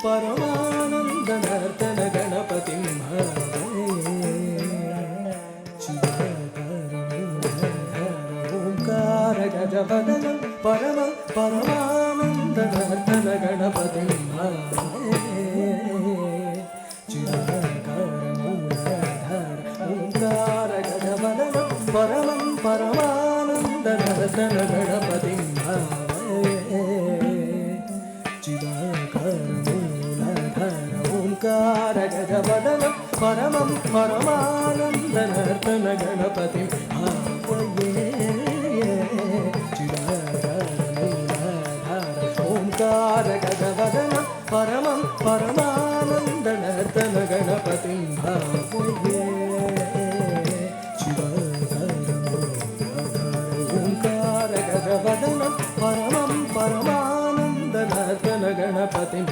परमानंद नर्तन गणपतिं ओंकार गजवदनं परमानंद नर्तन गणपतिं ओंकार गजवदनं परमानंद नर्तन गणपतिं ओंकार गजवदनं परमानंद नर्तन गणपतिं ओंकार गजवदनं परमानंद नर्तन गणपतिं ओंकार गजवदनं परमानंद नर्तन गणपतिं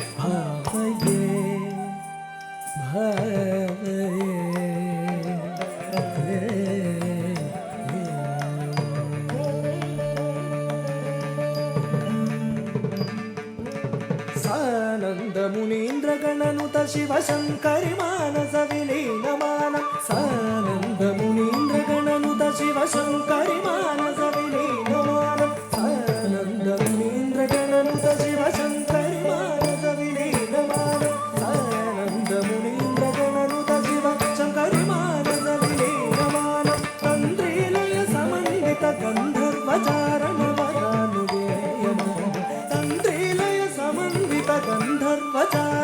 सानंद मुनीन्द्र गणनुत शिव शंकरि मानस विलीनमान सानंद मुनीन्द्र गणनुत शिव शंकरि मानस विलीनमान सानंद मुनीन्द्र गणनुत शिव शंकरि मानस विलीनमान सानंद मुनीन्द्र गणनुत शिव शंकरि मानस विलीनमान तंत्रीलय समन्वित गंधर्वचारण वरानुगेयमान तंत्रीलय समन्वित गंधर्वचारण